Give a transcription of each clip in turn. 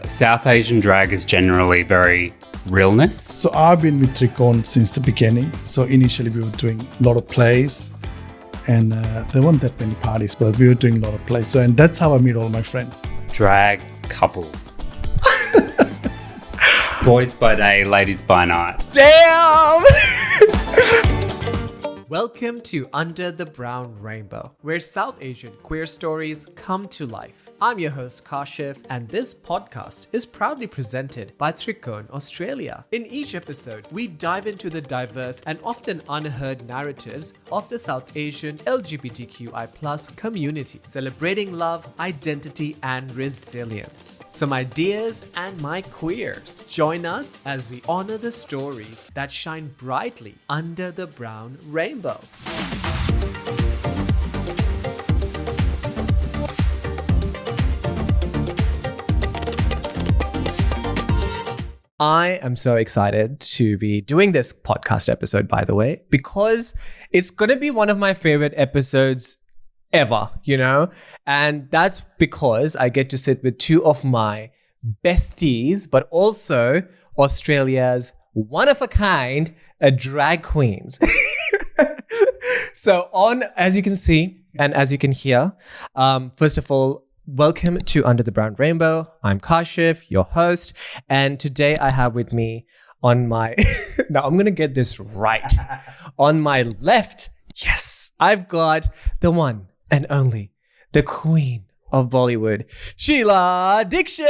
South Asian drag is generally very realness. So I've been with Trikone since the beginning. So initially we were doing a lot of plays and there weren't that many parties, but we were doing a lot of plays. So, and that's how I meet all my friends. Drag couple. Boys by day, ladies by night. Damn! Welcome to Under the Brown Rainbow, where South Asian queer stories come to life. I'm your host Kashif, and this podcast is proudly presented by Trikone Australia. In each episode, we dive into the diverse and often unheard narratives of the South Asian LGBTQI+ community, celebrating love, identity, and resilience. So my dears and my queers, join us as we honor the stories that shine brightly under the brown rainbow. I am so excited to be doing this podcast episode, by the way, because it's going to be one of my favorite episodes ever, you know? And that's because I get to sit with two of my besties, but also Australia's one-of-a-kind drag queens. So as you can see and as you can hear, first of all, welcome to Under the Brown Rainbow. I'm Kashif, your host. And today I have with me on my, now I'm going to get this right. On my left, yes, I've got the one and only, the queen of Bollywood, Shiela Dickshit.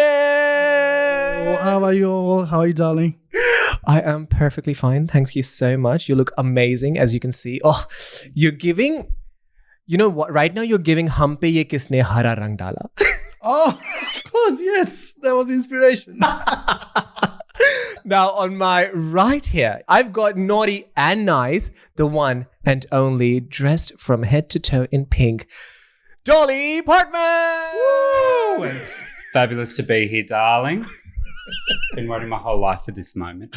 Oh, how are you all? How are you, darling? I am perfectly fine. Thank you so much. You look amazing, as you can see. Oh, you're giving, you know what? Right now, you're giving Hum Pe Ye Kisne Hara Rang Dala. Oh, of course, yes. That was inspiration. Now, on my right here, I've got naughty and nice, the one and only, dressed from head to toe in pink, Dolly Partman. Woo! Fabulous to be here, darling. Been waiting my whole life for this moment.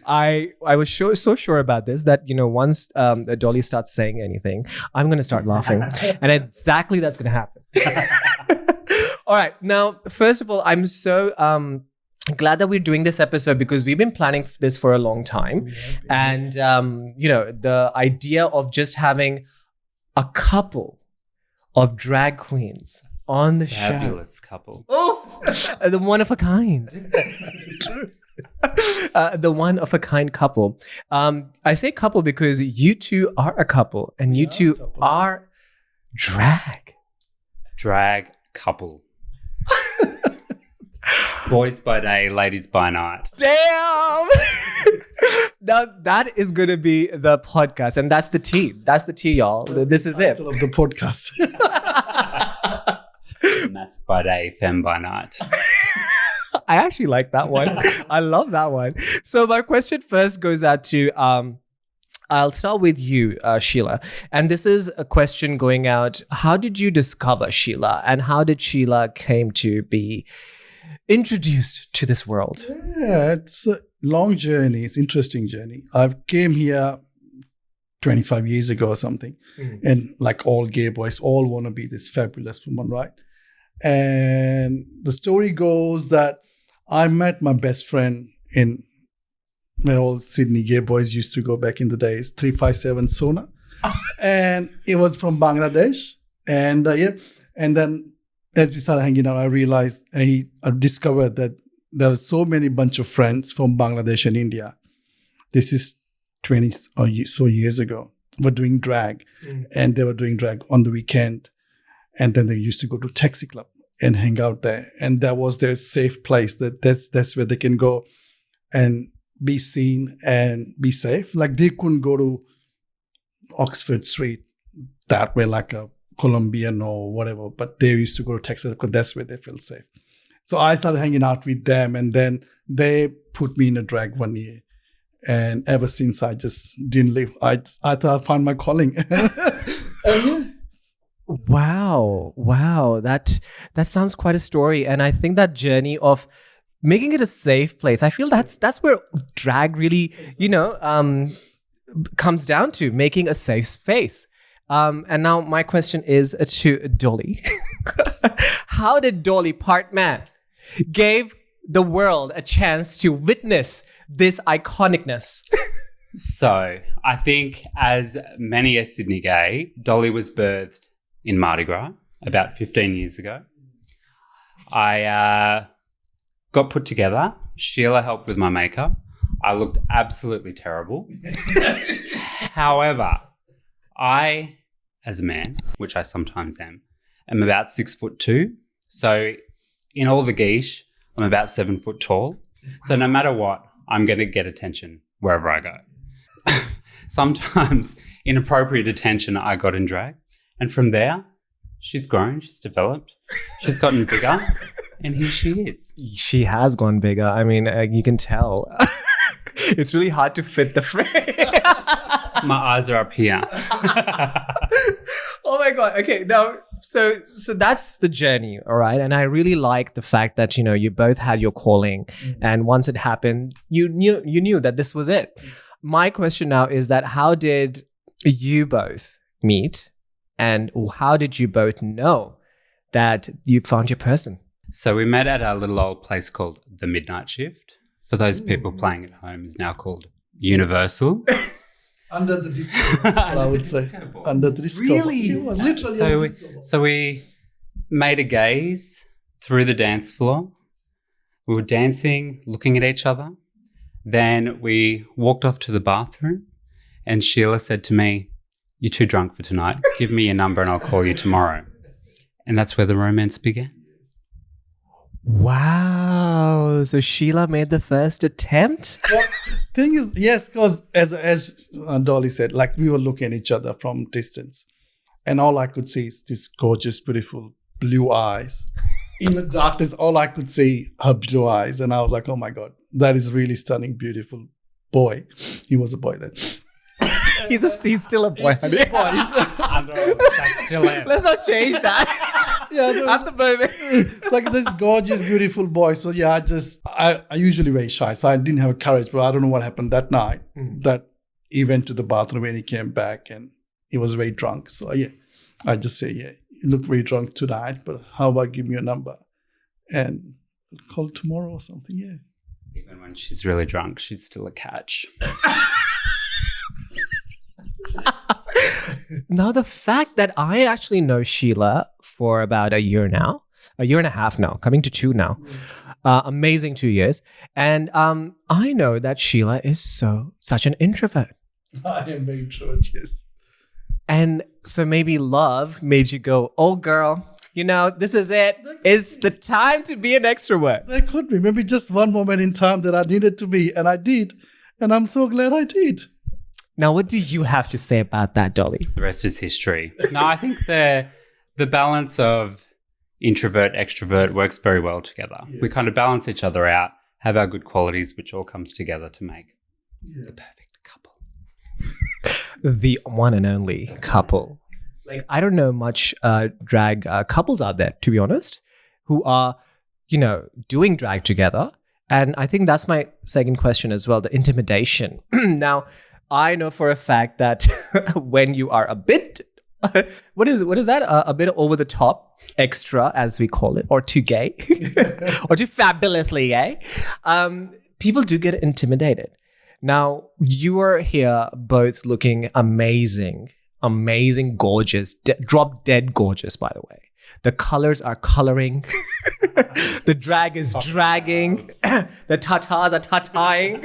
I was so sure about this that, you know, once Dolly starts saying anything, I'm going to start laughing. And exactly that's going to happen. All right. Now, first of all, I'm so glad that we're doing this episode because we've been planning this for a long time. And, you know, the idea of just having a couple of drag queens on the show. Fabulous couple. Oh, the one of a kind. The one of a kind couple. I say couple because you two are a couple and you two are drag. Drag couple. Boys by day, ladies by night. Damn! Now that is going to be the podcast and that's the tea. That's the tea, y'all. This is it. Title of the podcast. Mass by day, femme by night. I actually like that one. I love that one. So my question first goes out to, I'll start with you, Sheila. And this is a question going out, how did you discover Sheila? And how did Sheila came to be introduced to this world? Yeah, it's a long journey. It's an interesting journey. I came here 25 years ago or something. Mm-hmm. And like all gay boys, all want to be this fabulous woman, right? And the story goes that I met my best friend in where all Sydney gay boys used to go back in the days, 357 Sona. And it was from Bangladesh. And and then as we started hanging out, I realized I discovered that there were so many bunch of friends from Bangladesh and India. This is 20 or so years ago. Were doing drag. And they were doing drag on the weekend. And then they used to go to taxi club and hang out there. And that was their safe place. That's where they can go and be seen and be safe. Like they couldn't go to Oxford Street that way like a Colombian or whatever. But they used to go to taxi club because that's where they feel safe. So I started hanging out with them. And then they put me in a drag one year. And ever since I just didn't leave. I thought I found my calling. Wow. That sounds quite a story. And I think that journey of making it a safe place, I feel that's where drag really, you know, comes down to making a safe space. And now my question is to Dolly. How did Dolly Partman gave the world a chance to witness this iconicness? So I think as many a Sydney gay, Dolly was birthed in Mardi Gras about 15 years ago. I got put together. Sheila helped with my makeup. I looked absolutely terrible. However, I, as a man, which I sometimes am about 6'2". So in all the geesh, I'm about 7 foot tall. So no matter what, I'm going to get attention wherever I go. Sometimes inappropriate attention I got in drag. And from there, she's grown, she's developed, she's gotten bigger, and here she is. She has gone bigger. I mean, you can tell. It's really hard to fit the frame. My eyes are up here. Oh my God. Okay. Now, so that's the journey. All right. And I really like the fact that, you both had your calling. And once it happened, you knew that this was it. My question now is that how did you both meet? And how did you both know that you found your person? So we met at our little old place called The Midnight Shift. For those people playing at home, is now called Universal. Under the disco, I would say. Under the disco. Really? It was literally under the disco. So we made a gaze through the dance floor. We were dancing, looking at each other. Then we walked off to the bathroom and Sheila said to me, "You're too drunk for tonight. Give me your number and I'll call you tomorrow." And that's where the romance began. Wow. So Sheila made the first attempt? Well, thing is, yes, because as Dolly said, like we were looking at each other from distance. And all I could see is this gorgeous, beautiful blue eyes. In the darkness, all I could see her blue eyes. And I was like, oh my God, that is really stunning, beautiful boy. He was a boy then. He's still a boy. He's still a boy. That's still it. Let's not change that. Yeah, at the moment. like this gorgeous, beautiful boy. So yeah, I usually very shy. So I didn't have courage, but I don't know what happened that night. That he went to the bathroom and he came back and he was very drunk. So yeah, I just say, yeah, you look very drunk tonight, but how about give me your number and call tomorrow or something, yeah. Even when she's really drunk, she's still a catch. Now, the fact that I actually know Sheila for about a year and a half now, coming to 2 now, amazing 2 years. And I know that Sheila is such an introvert. I am very introvert, yes. And so maybe love made you go, oh girl, this is it. It's the time to be an extrovert. There could be. Maybe just one moment in time that I needed to be. And I did. And I'm so glad I did. Now, what do you have to say about that, Dolly? The rest is history. No, I think the balance of introvert, extrovert works very well together. Yeah. We kind of balance each other out, have our good qualities, which all comes together to make the perfect couple. The one and only couple. Like, I don't know much drag couples out there, to be honest, who are, doing drag together. And I think that's my second question as well, the intimidation. Now, I know for a fact that when you are a bit, what is that? A bit over the top, extra, as we call it, or too gay, or too fabulously gay, people do get intimidated. Now, you are here both looking amazing, gorgeous, drop dead gorgeous, by the way. The colors are coloring. The drag is dragging. The tatas are tataing.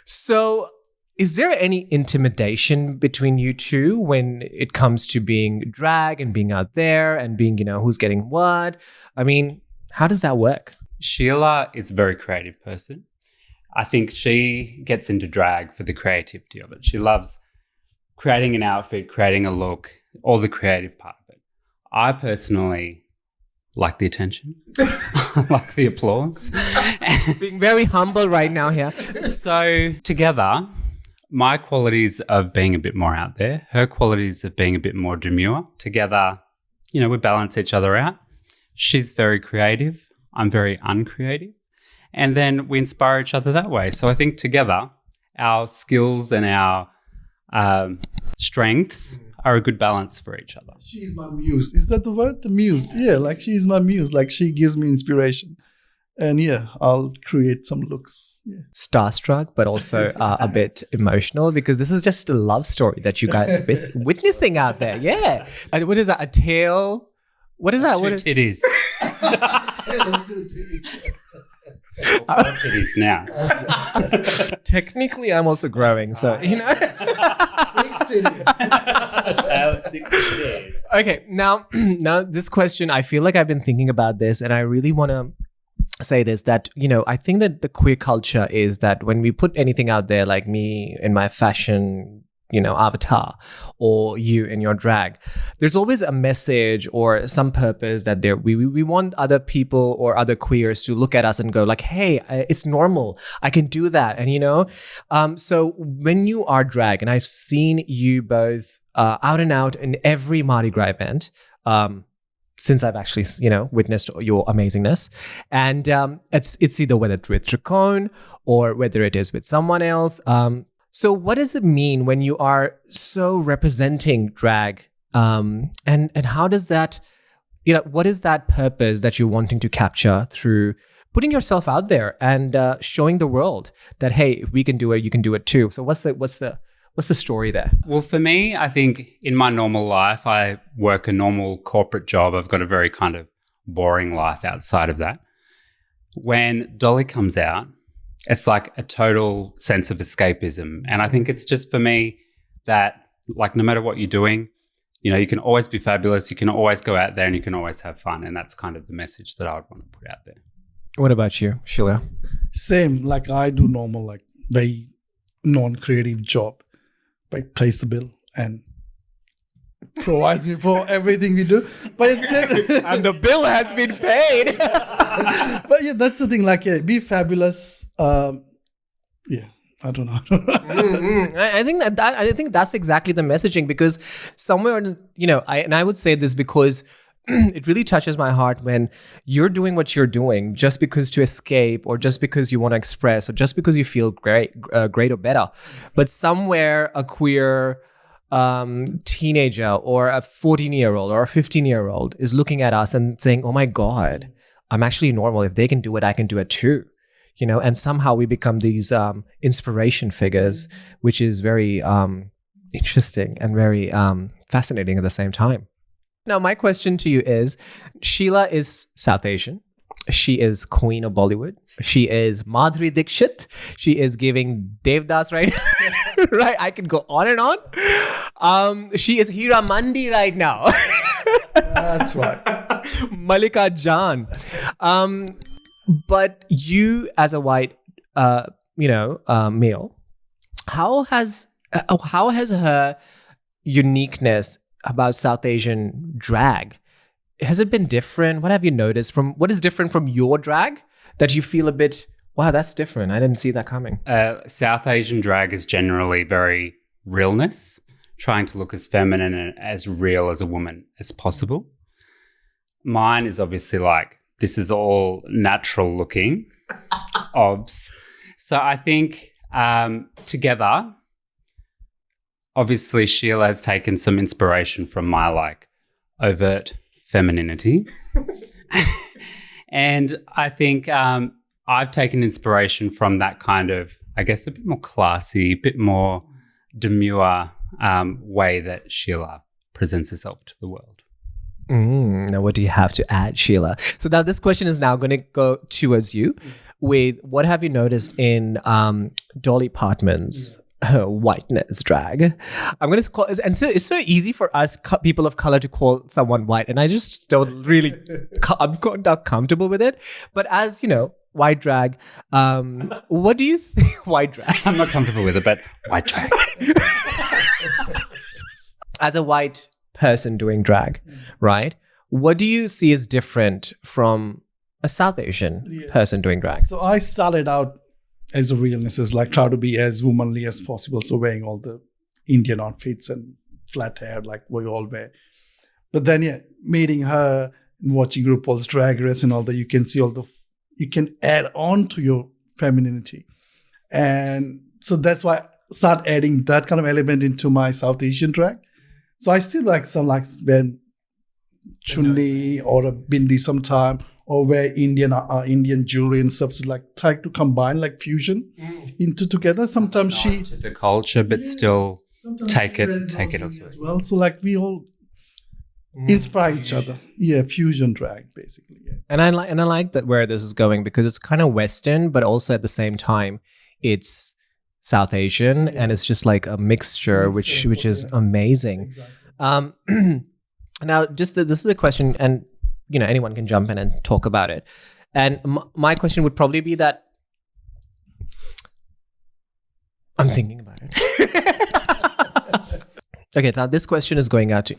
So, is there any intimidation between you two when it comes to being drag and being out there and being, who's getting what? I mean, how does that work? Sheila is a very creative person. I think she gets into drag for the creativity of it. She loves creating an outfit, creating a look, all the creative part of it. I personally like the attention. I like the applause. Being very humble right now here. So together, my qualities of being a bit more out there, her qualities of being a bit more demure. Together, we balance each other out. She's very creative. I'm very uncreative. And then we inspire each other that way. So I think together, our skills and our strengths are a good balance for each other. She's my muse. Is that the word? The muse. Yeah, like she's my muse. Like she gives me inspiration. And yeah, I'll create some looks. Yeah. Starstruck, but also a bit emotional because this is just a love story that you guys are witnessing out there. Yeah. And what is that? A tale? What is that? Two titties. Titties now. Technically, I'm also growing, so you know. 6 titties. 6 titties. Okay, now this question, I feel like I've been thinking about this, and I really want to say this, that, you know, I think that the queer culture is that when we put anything out there, like me in my fashion, you know, avatar, or you in your drag, there's always a message or some purpose that we want other people or other queers to look at us and go like, hey, it's normal, I can do that. And you know, so when you are drag, and I've seen you both out and out in every Mardi Gras event, since I've actually, you know, witnessed your amazingness. And it's either whether it's with Trikone or whether it is with someone else. So what does it mean when you are so representing drag? And how does that, you know, what is that purpose that you're wanting to capture through putting yourself out there and showing the world that, hey, if we can do it, you can do it too. So what's the story there? Well, for me, I think in my normal life, I work a normal corporate job. I've got a very kind of boring life outside of that. When Dolly comes out, it's like a total sense of escapism. And I think it's just for me that, like, no matter what you're doing, you know, you can always be fabulous. You can always go out there and you can always have fun. And that's kind of the message that I would want to put out there. What about you, Sheila? Same. Like I do normal, like very non-creative job. Like pays the bill and provides me for everything we do. But it's and the bill has been paid. But yeah, that's the thing. Like, yeah, be fabulous. Yeah, I don't know. I think that's exactly the messaging, because somewhere, you know, I would say this because it really touches my heart when you're doing what you're doing just because to escape, or just because you want to express, or just because you feel great or better. But somewhere a queer teenager or a 14-year-old or a 15-year-old is looking at us and saying, oh my God, I'm actually normal. If they can do it, I can do it too. You know, and somehow we become these inspiration figures, which is very interesting and very fascinating at the same time. Now, my question to you is, Sheila is South Asian. She is Queen of Bollywood. She is Madhuri Dickshit. She is giving Devdas right. Right? I can go on and on. She is Hira Mandi right now. That's right. Malika Jan. But you, as a white, male, how has her uniqueness about South Asian drag, has it been different? What have you noticed what is different from your drag that you feel a bit, wow, that's different, I didn't see that coming? South Asian drag is generally very realness, trying to look as feminine and as real as a woman as possible. Mine is obviously like, this is all natural looking obs. So I think together, obviously, Sheila has taken some inspiration from my like overt femininity. And I think I've taken inspiration from that kind of, I guess, a bit more classy, a bit more demure way that Sheila presents herself to the world. Now, what do you have to add, Sheila? So now this question is now going to go towards you with what have you noticed in Dolly Partman's whiteness drag? I'm going to call, and so it's so easy for us people of color to call someone white, and I just don't really, I'm not comfortable with it. But as you know, white drag, what do you think? White drag. I'm not comfortable with it, but white drag. As a white person doing drag, right? What do you see as different from a South Asian person doing drag? So I started out as a realness, is like try to be as womanly as possible. So wearing all the Indian outfits and flat hair like we all wear. But then, meeting her and watching RuPaul's Drag Race and all that, you can see you can add on to your femininity. And so that's why I start adding that kind of element into my South Asian drag. So I still like some like when chunni or a bindi sometime, or wear Indian jewelry and stuff to like try to combine like fusion into together. Sometimes she to the culture, but still take it as well. So like we all inspire each other. Yeah, fusion drag basically. Yeah. And I like that where this is going, because it's kind of Western, but also at the same time, it's South Asian, and it's just like a mixture, which is amazing. Exactly. Now, this is a question, and anyone can jump in and talk about it. And my question would probably be that I'm thinking about it. Okay, now this question is going out to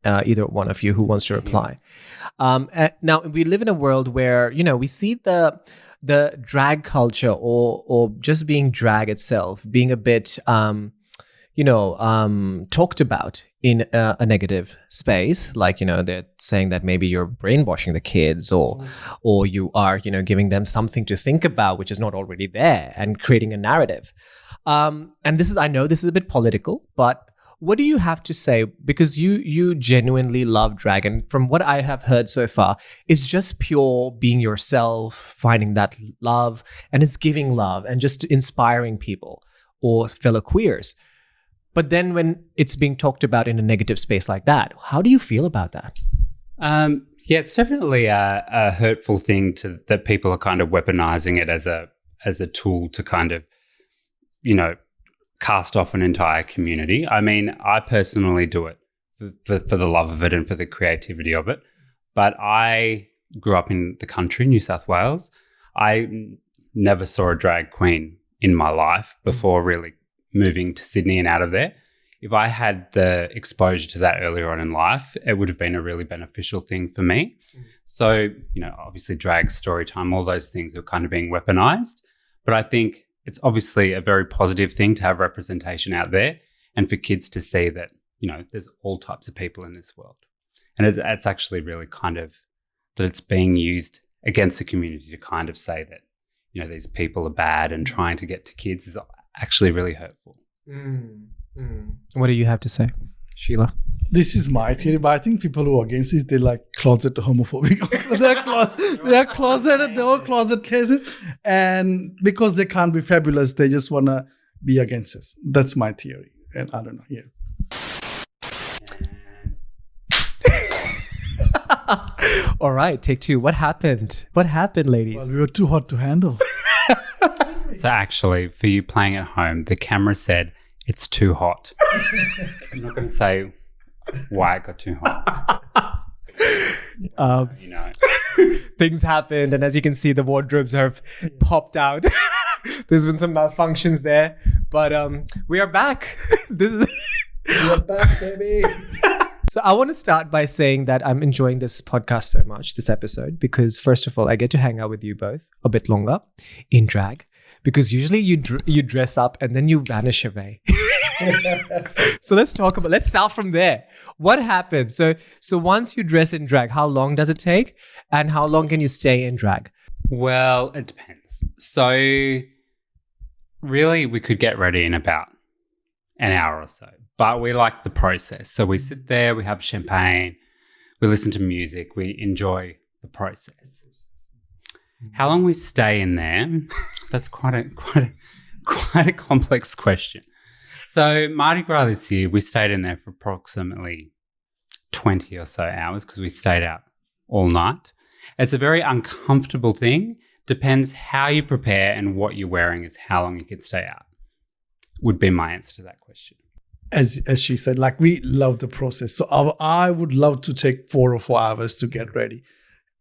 either one of you who wants to reply. Now, we live in a world where we see the drag culture or just being drag itself being a bit talked about in a negative space, like they're saying that maybe you're brainwashing the kids, or you are giving them something to think about which is not already there, and creating a narrative. And I know this is a bit political, but what do you have to say? Because you genuinely love drag, and from what I have heard so far, it's just pure being yourself, finding that love, and it's giving love and just inspiring people or fellow queers. But then when it's being talked about in a negative space like that, how do you feel about that? Yeah, it's definitely a hurtful thing that people are kind of weaponizing it as a tool to kind of, cast off an entire community. I mean, I personally do it for the love of it and for the creativity of it. But I grew up in the country, New South Wales. I never saw a drag queen in my life before really moving to Sydney and out of there. If I had the exposure to that earlier on in life, it would have been a really beneficial thing for me. So, obviously drag, story time, all those things are kind of being weaponized. But I think it's obviously a very positive thing to have representation out there and for kids to see that, there's all types of people in this world. And it's actually really kind of that it's being used against the community to kind of say that, these people are bad and trying to get to kids is actually really hurtful. What do you have to say, Sheila? This is my theory, but I think people who are against this, they're like closet homophobic. they're all closet cases. And because they can't be fabulous, they just want to be against us. That's my theory. And I don't know. Yeah. All right, take two. What happened? What happened, ladies? Well, we were too hot to handle. So actually, for you playing at home, the camera said it's too hot. I'm not going to say why it got too hot. Things happened, and as you can see, the wardrobes have popped out. There's been some malfunctions there, but we are back. We're back, baby. So I want to start by saying that I'm enjoying this podcast so much, this episode, because first of all, I get to hang out with you both a bit longer in drag, because usually you dress up and then you vanish away. So let's start from there. What happens? So once you dress in drag, how long does it take? And how long can you stay in drag? Well, it depends. So really, we could get ready in about an hour or so, but we like the process. So we sit there, we have champagne, we listen to music, we enjoy the process. How long we stay in there? That's quite a complex question. So Mardi Gras this year, we stayed in there for approximately 20 or so hours because we stayed out all night. It's a very uncomfortable thing. Depends how you prepare and what you're wearing is how long you can stay out, would be my answer to that question. As she said, like, we love the process. So I would love to take 4 or 4 hours to get ready.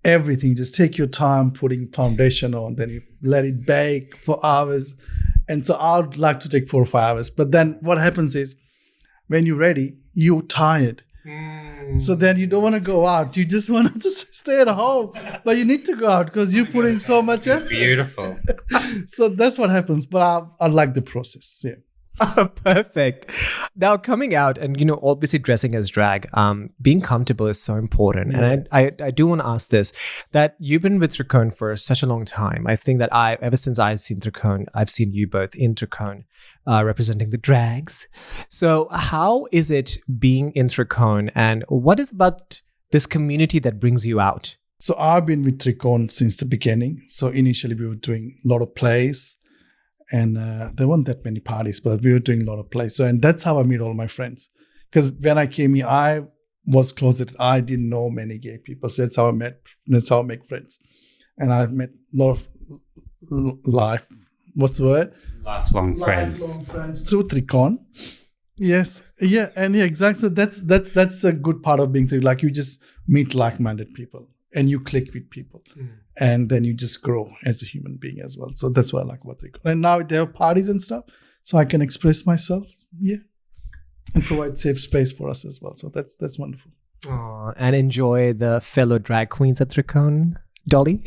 Everything, just take your time putting foundation on, then you let it bake for hours. And so I would like to take 4 or 5 hours. But then what happens is when you're ready, you're tired. So then you don't want to go out. You just want to just stay at home. But you need to go out because you put in so much effort. Beautiful. So that's what happens. But I like the process. Yeah. Perfect. Now coming out and, obviously dressing as drag, being comfortable is so important. Yes. And I do want to ask this, that you've been with Trikone for such a long time. I think that ever since I've seen Trikone, I've seen you both in Trikone, representing the drags. So how is it being in Trikone, and what is about this community that brings you out? So I've been with Trikone since the beginning. So initially we were doing a lot of plays. And there weren't that many parties, but we were doing a lot of plays. So, and that's how I meet all my friends. Because when I came here, I was closeted. I didn't know many gay people. So that's how I make friends. And I've met a lot of Lifelong friends. Lifelong friends through Trikone. Yes. Yeah. And yeah, exactly. So that's the good part of being like you just meet like-minded people and you click with people. And then you just grow as a human being as well. So that's what I like about Trikone. And now they have parties and stuff, so I can express myself, and provide safe space for us as well. So that's wonderful. Aww, and enjoy the fellow drag queens at Trikone, Dolly.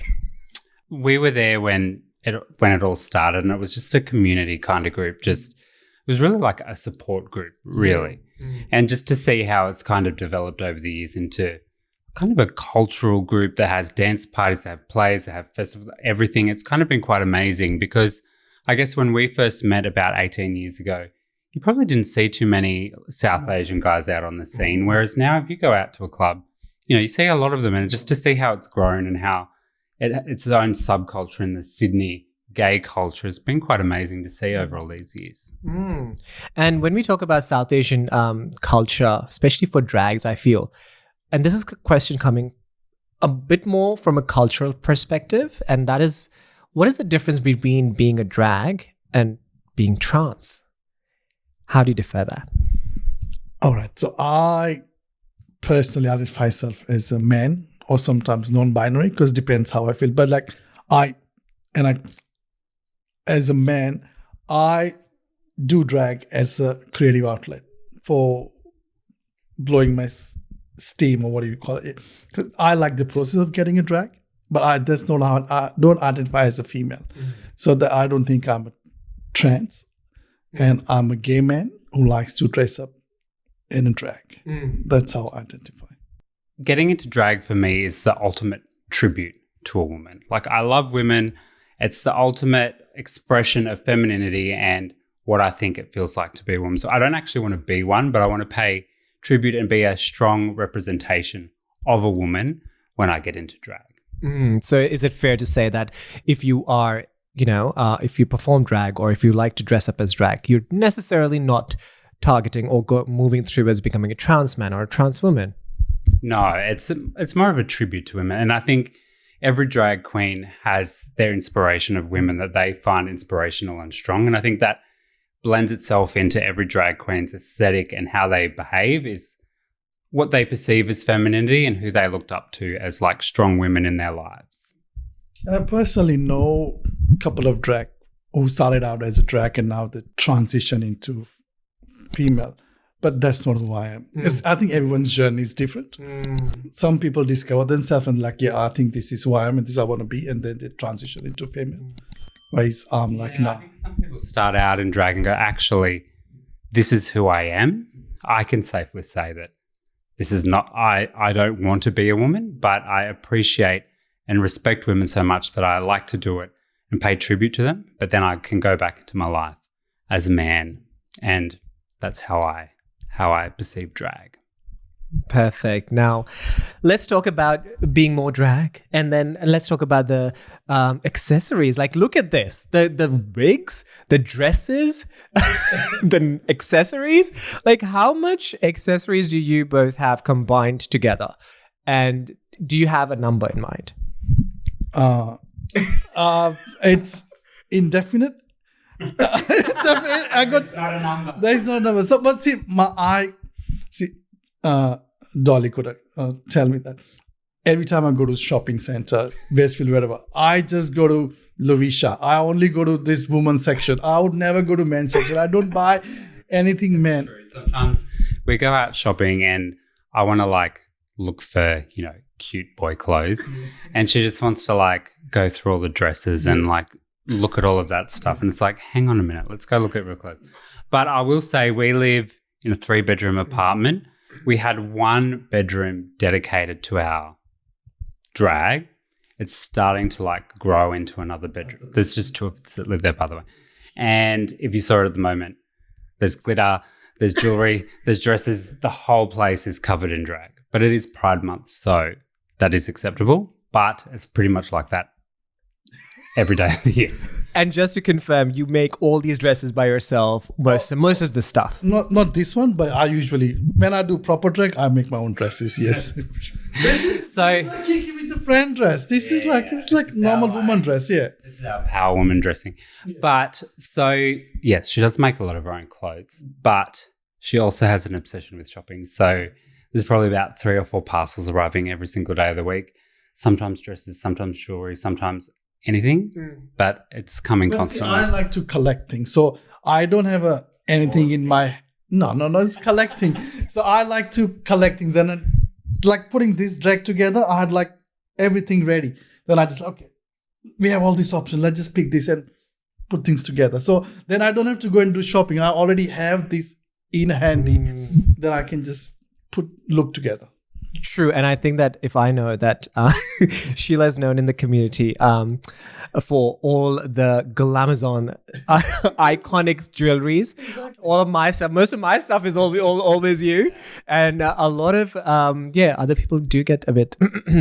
We were there when it all started, and it was just a community kind of group. It was really like a support group, really. And just to see how it's kind of developed over the years into kind of a cultural group that has dance parties, that have plays, that have festivals, everything. It's kind of been quite amazing because I guess when we first met about 18 years ago, you probably didn't see too many South Asian guys out on the scene. Whereas now if you go out to a club, you see a lot of them, and just to see how it's grown and how it's its own subculture in the Sydney gay culture has been quite amazing to see over all these years. And when we talk about South Asian culture, especially for drags, I feel, and this is a question coming a bit more from a cultural perspective, and that is, what is the difference between being a drag and being trans? How do you differ that? All right. So I personally identify myself as a man or sometimes non-binary, because it depends how I feel. But as a man, I do drag as a creative outlet for blowing my steam, or what do you call it? So I like the process of getting a drag, but I don't identify as a female. So that I don't think I'm a trans, and I'm a gay man who likes to dress up in a drag. That's how I identify. Getting into drag for me is the ultimate tribute to a woman. Like, I love women. It's the ultimate expression of femininity and what I think it feels like to be a woman. So I don't actually want to be one, but I want to pay tribute and be a strong representation of a woman when I get into drag. So is it fair to say that if you are, if you perform drag or if you like to dress up as drag, you're necessarily not targeting or moving through as becoming a trans man or a trans woman? No, it's more of a tribute to women. And I think every drag queen has their inspiration of women that they find inspirational and strong. And I think that blends itself into every drag queen's aesthetic, and how they behave is what they perceive as femininity and who they looked up to as like strong women in their lives. And I personally know a couple of drag who started out as a drag and now they transition into female. But that's not who I am. I think everyone's journey is different. Some people discover themselves and I think this is who I am and this is I want to be, and then they transition into female. Whereas I'm no. I think some people start out in drag and go, actually, this is who I am. I can safely say that this is not, I don't want to be a woman, but I appreciate and respect women so much that I like to do it and pay tribute to them. But then I can go back into my life as a man, and that's how I perceive drag. Perfect. Now, let's talk about being more drag, and then let's talk about the accessories. Like, look at this: the wigs, the dresses, the accessories. Like, how much accessories do you both have combined together? And do you have a number in mind? It's indefinite. I got. It's not a number. There is no number. So, but see, Dolly could tell me that every time I go to shopping center, Westfield, wherever, I just go to Lovisha. I only go to this woman section. I would never go to men's section. I don't buy anything men. Sometimes we go out shopping and I want to look for, cute boy clothes. And she just wants to go through all the dresses and look at all of that stuff. And it's like, hang on a minute, let's go look at real clothes. But I will say we live in a 3-bedroom apartment. We had 1 bedroom dedicated to our drag. It's starting to like grow into another bedroom. There's just 2 of us that live there, by the way. And if you saw it at the moment, there's glitter, there's jewelry, there's dresses. The whole place is covered in drag. But it is Pride Month, so that is acceptable. But it's pretty much like that every day of the year. And just to confirm, you make all these dresses by yourself, most of the stuff. Not this one, but I usually, when I do proper drag, I make my own dresses. Yes. So Like you give me the friend dress. This is like it's like normal woman dress. Yeah. this is our power woman dressing. But so, yes, she does make a lot of her own clothes, but she also has an obsession with shopping. So there's probably about 3 or 4 parcels arriving every single day of the week. Sometimes dresses, sometimes jewelry, sometimes anything, but it's coming constantly. I like to collect things. So I don't have anything in my... No, it's collecting. So I like to collect things. And then, like putting this drag together, I had like everything ready. Then I just, okay, we have all these options. Let's just pick this and put things together. So then I don't have to go and do shopping. I already have this in handy that I can just look together. True. And I think that if I know that Sheila is known in the community for all the glamazon iconic jewelries, all of my stuff, most of my stuff is always you. And a lot of, other people do get a bit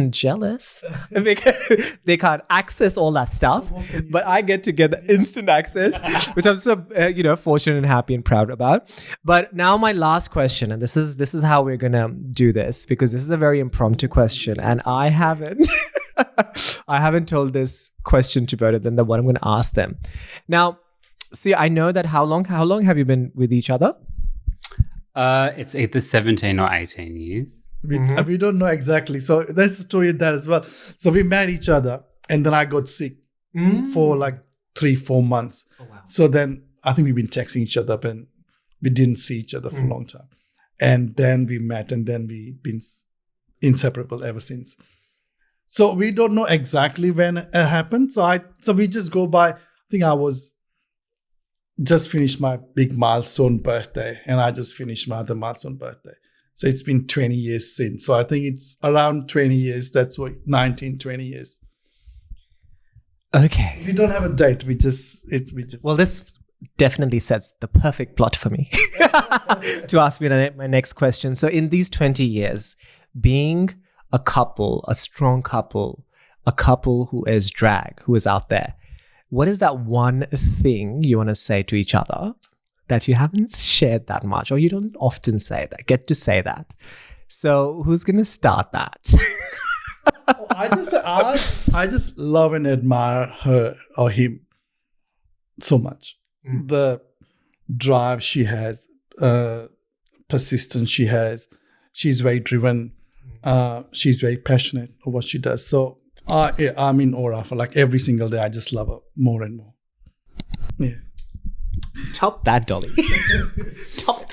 jealous because they can't access all that stuff, but I get to get the instant access, which I'm so, fortunate and happy and proud about. But now my last question, and this is how we're going to do this, because this is a very impromptu question, and I haven't told this question to both of them, that what I'm going to ask them. Now, see, I know that how long have you been with each other? It's either 17 or 18 years. We don't know exactly. So there's a story in that as well. So we met each other and then I got sick for like 3-4 months. Oh, wow. So then I think we've been texting each other and we didn't see each other for a long time. And then we met and then we've been inseparable ever since. So we don't know exactly when it happened. So we just go by, I think I was just finished my big milestone birthday and I just finished my other milestone birthday. So it's been 20 years since. So I think it's around 20 years. That's what, 19, 20 years. Okay. We don't have a date. We just. Well, this definitely sets the perfect plot for me to ask me my next question. So in these 20 years, being a couple, a strong couple, a couple who is drag, who is out there, what is that one thing you want to say to each other that you haven't shared that much, or you don't often say that, get to say that? So who's going to start that? I just love and admire her or him so much. The drive she has, persistence she has. She's very driven. She's very passionate of what she does. So I'm in awe of her. Like every single day, I just love her more and more. Yeah. Top that, Dolly. Top.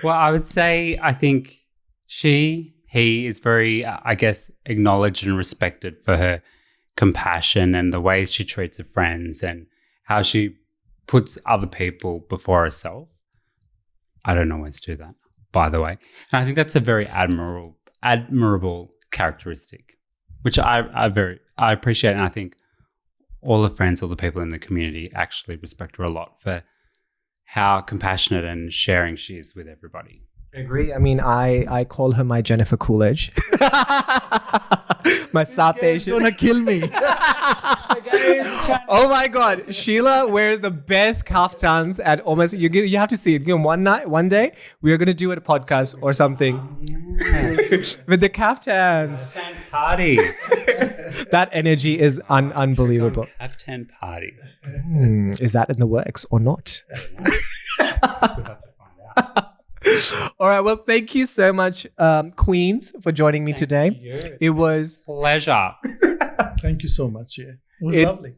Well, I would say I think he is very, acknowledged and respected for her compassion and the way she treats her friends and how she puts other people before herself. I don't always do that, by the way. And I think that's a very admirable characteristic, which I appreciate. And I think all the friends, all the people in the community actually respect her a lot for how compassionate and sharing she is with everybody. I agree. I mean, I call her my Jennifer Coolidge. My South Asian. Gonna kill me. Oh my God. Sheila wears the best kaftans at almost, you have to see it. One day, we are going to do a podcast or something with the kaftans. Party. That energy is unbelievable. Kaftan party. Is that in the works or not? We'll have to find out. All right. Well, thank you so much, Queens, for joining me today. You. It was Pleasure. Thank you so much. Yeah, it was lovely.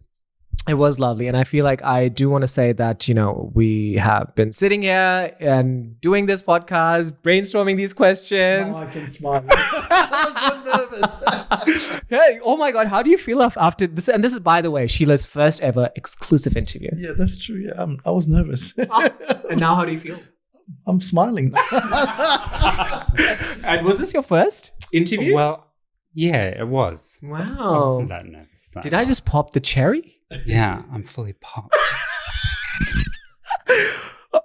It was lovely. And I feel like I do want to say that, we have been sitting here and doing this podcast, brainstorming these questions. Now I can smile. I was so nervous. Hey, oh my God, how do you feel after this? And this is, by the way, Sheila's first ever exclusive interview. Yeah, that's true. Yeah, I was nervous. And now how do you feel? I'm smiling. And was this your first interview? Well, yeah, it was. I Wow. wasn't that nervous. Though. Did I just pop the cherry? Yeah, I'm fully popped.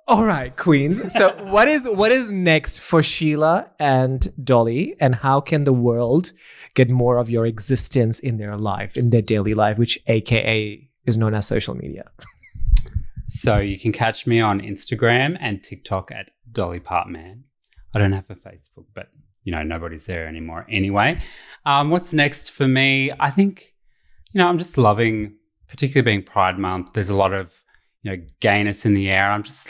All right, queens. So what is next for Sheila and Dolly, and how can the world get more of your existence in their life, in their daily life, which AKA is known as social media? So you can catch me on Instagram and TikTok at Dolly Partman. I don't have a Facebook, but nobody's there anymore. Anyway, what's next for me? I think, I'm just loving, particularly being Pride Month. There's a lot of, gayness in the air. I'm just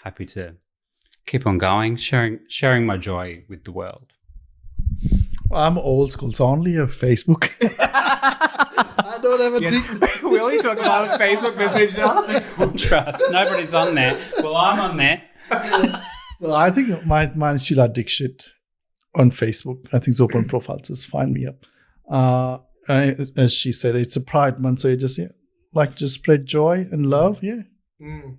happy to keep on going, sharing my joy with the world. Well, I'm old school, so only have Facebook. I don't have a TikTok. We only talk about Facebook Messenger. Trust, nobody's on there. Well, I'm on there. So I think mine is Sheila Dickshit on Facebook. I think it's open profile, just find me up. As she said, it's a Pride Month, so you just spread joy and love. Yeah. Mm.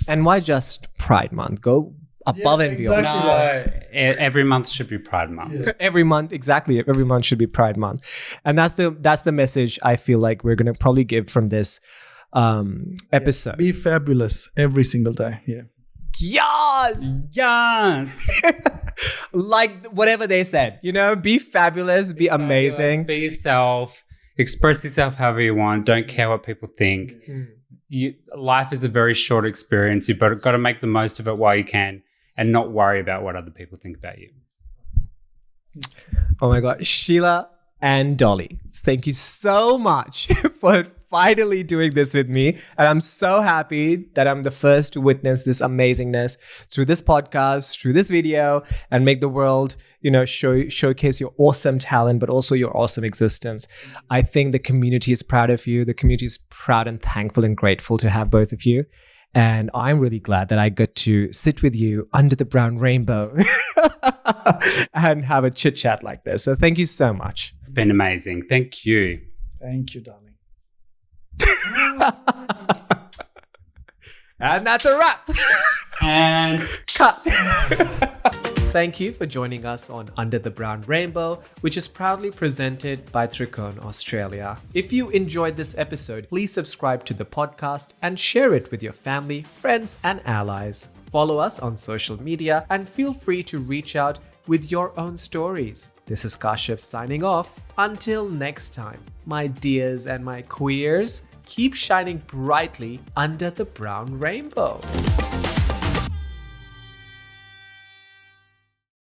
And why just Pride Month? Go above and beyond. Exactly. No, every month should be Pride Month. Yes. Every month should be Pride Month. And that's the message I feel like we're going to probably give from this episode. Be fabulous every single day. Yeah. Yes! Yes. Like whatever they said, be fabulous, be amazing. Be yourself. Express yourself however you want. Don't care what people think. Life is a very short experience. You've got to make the most of it while you can and not worry about what other people think about you. Oh my God. Sheila and Dolly, thank you so much for finally doing this with me. And I'm so happy that I'm the first to witness this amazingness through this podcast, through this video, and make the world, showcase your awesome talent, but also your awesome existence. I think the community is proud of you. The community is proud and thankful and grateful to have both of you. And I'm really glad that I got to sit with you under the brown rainbow and have a chit chat like this. So thank you so much. It's been amazing. Thank you. Thank you, darling. And that's a wrap. And cut. Thank you for joining us on Under the Brown Rainbow, which is proudly presented by Trikone Australia. If you enjoyed this episode, please subscribe to the podcast and share it with your family, friends, and allies. Follow us on social media and feel free to reach out with your own stories. This is Kashif signing off. Until next time, my dears and my queers, keep shining brightly under the brown rainbow.